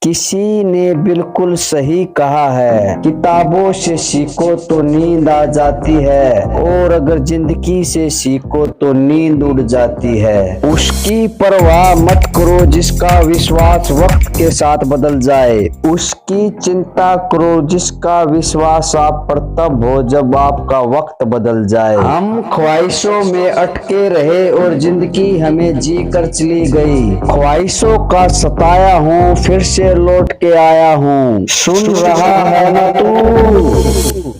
किसी ने बिल्कुल सही कहा है, किताबों से सीखो तो नींद आ जाती है और अगर जिंदगी से सीखो तो नींद उड़ जाती है। उसकी परवाह मत करो जिसका विश्वास वक्त के साथ बदल जाए, उसकी चिंता करो जिसका विश्वास आप पर तब हो जब आपका वक्त बदल जाए। हम ख्वाहिशों में अटके रहे और जिंदगी हमें जी कर चली गई। ख्वाहिशों का सताया हूँ, फिर से लौट के आया हूँ। सुन रहा है ना तू?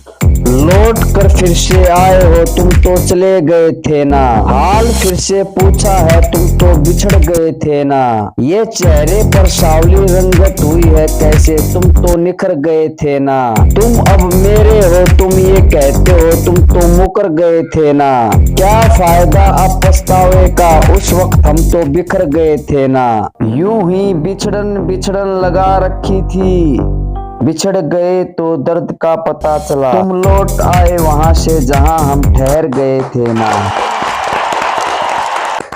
लौट कर फिर से आए हो, तुम तो चले गए थे ना। हाल फिर से पूछा है, तुम तो बिछड़ गए थे ना। ये चेहरे पर सावली रंगत हुई है कैसे, तुम तो निखर गए थे ना। तुम अब मेरे हो, तुम ये कहते हो, तुम तो मुकर गए थे ना। क्या फायदा अब पछतावे का, उस वक्त हम तो बिखर गए थे ना। यूं ही बिछड़न बिछड़न लगा रखी थी, बिछड़ गए तो दर्द का पता चला। तुम लौट आए वहां से जहां हम ठहर गए थे ना।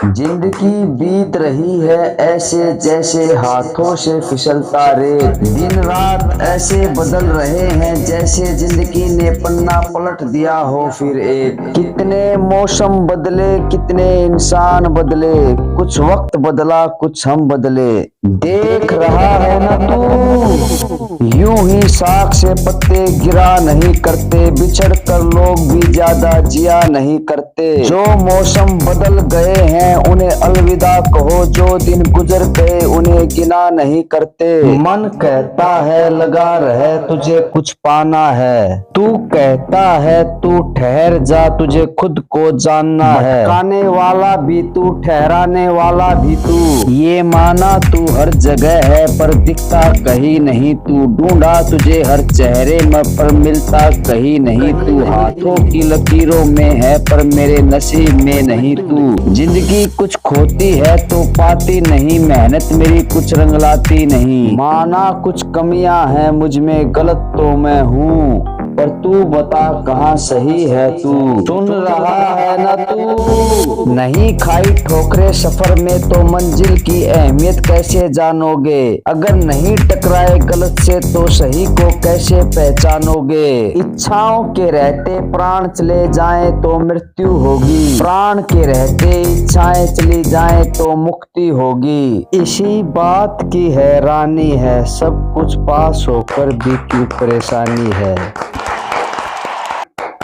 जिंदगी बीत रही है ऐसे जैसे हाथों से फिसलता रेत। दिन रात ऐसे बदल रहे हैं जैसे जिंदगी ने पन्ना पलट दिया हो फिर एक। कितने मौसम बदले, कितने इंसान बदले, कुछ वक्त बदला कुछ हम बदले। देख रहा है ना तू? यूं ही साख से पत्ते गिरा नहीं करते, बिछड़ कर लोग भी ज्यादा जिया नहीं करते। जो मौसम बदल गए हैं उन्हें अलविदा कहो, जो दिन गुजर गए उन्हें गिना नहीं करते। मन कहता है लगा रहे तुझे कुछ पाना है, तू कहता है तू ठहर जा तुझे खुद को जानना है। भटकाने वाला भी तू, ठहराने वाला भी तू, ये माना तू हर जगह है पर दिखता कहीं नहीं तू। ढूंढा तुझे हर चेहरे में पर मिलता कहीं नहीं तू। हाथों की लकीरों में है पर मेरे नसीब में नहीं तू। जिंदगी कुछ खोती है तो पाती नहीं, मेहनत मेरी कुछ रंग लाती नहीं। माना कुछ कमियां हैं मुझ में, गलत तो मैं हूँ पर तू बता कहाँ सही है तू। सुन रहा है ना तू? नहीं खाई ठोकरे सफर में तो मंजिल की अहमियत कैसे जानोगे। अगर नहीं टकराए गलत से तो सही को कैसे पहचानोगे। इच्छाओं के रहते प्राण चले जाएं तो मृत्यु होगी, प्राण के रहते इच्छाएं चली जाएं तो मुक्ति होगी। इसी बात की हैरानी है, सब कुछ पास होकर भी क्यों परेशानी है।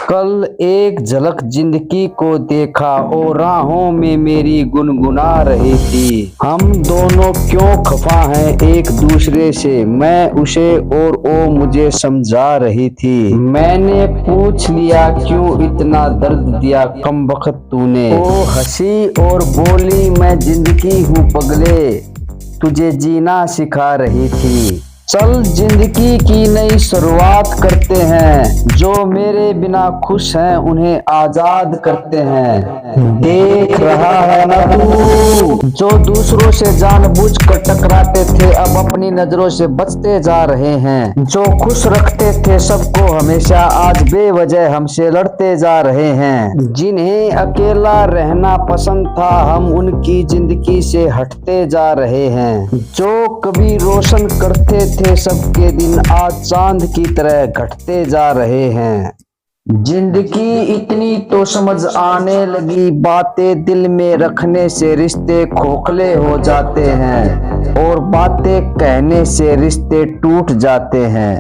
कल एक झलक जिंदगी को देखा और राहों में मेरी गुनगुना रही थी। हम दोनों क्यों खफा हैं एक दूसरे से, मैं उसे और वो मुझे समझा रही थी। मैंने पूछ लिया क्यों इतना दर्द दिया कमबख्त तूने। वो हंसी और बोली मैं जिंदगी हूँ पगले, तुझे जीना सिखा रही थी। चल जिंदगी की नई शुरुआत करते हैं, जो मेरे बिना खुश हैं उन्हें आजाद करते हैं। देख रहा है ना तू? जो दूसरों से जानबूझकर टकराते थे अब अपनी नजरों से बचते जा रहे हैं। जो खुश रखते थे सबको हमेशा आज बेवजह हमसे लड़ते जा रहे हैं। जिन्हें अकेला रहना पसंद था हम उनकी जिंदगी से हटते जा रहे हैं। जो कभी रोशन करते थे सबके दिन आज चांद की तरह घटते जा रहे हैं। जिंदगी इतनी तो समझ आने लगी, बातें दिल में रखने से रिश्ते खोखले हो जाते हैं और बातें कहने से रिश्ते टूट जाते हैं।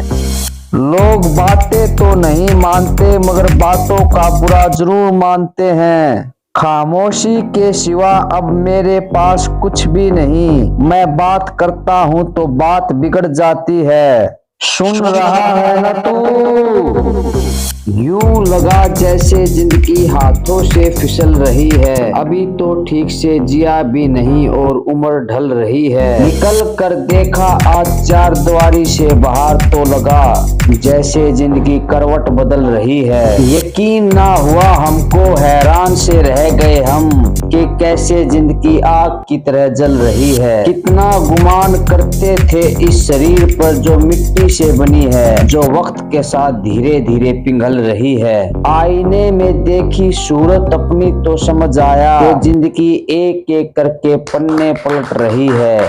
लोग बातें तो नहीं मानते मगर बातों का बुरा जरूर मानते हैं। खामोशी के सिवा अब मेरे पास कुछ भी नहीं, मैं बात करता हूँ तो बात बिगड़ जाती है। सुन रहा है ना तू? यूं लगा जैसे जिंदगी हाथों से फिसल रही है, अभी तो ठीक से जिया भी नहीं और उम्र ढल रही है। निकल कर देखा आज चार द्वारी से बाहर तो लगा जैसे जिंदगी करवट बदल रही है। यकीन ना हुआ हमको, हैरान से रह गए हम कि कैसे जिंदगी आग की तरह जल रही है। कितना गुमान करते थे इस शरीर पर जो मिट्टी से बनी है, जो वक्त के साथ धीरे धीरे पिघल रही है। आईने में देखी सूरत अपनी तो समझ आया कि जिंदगी एक एक करके पन्ने पलट रही है।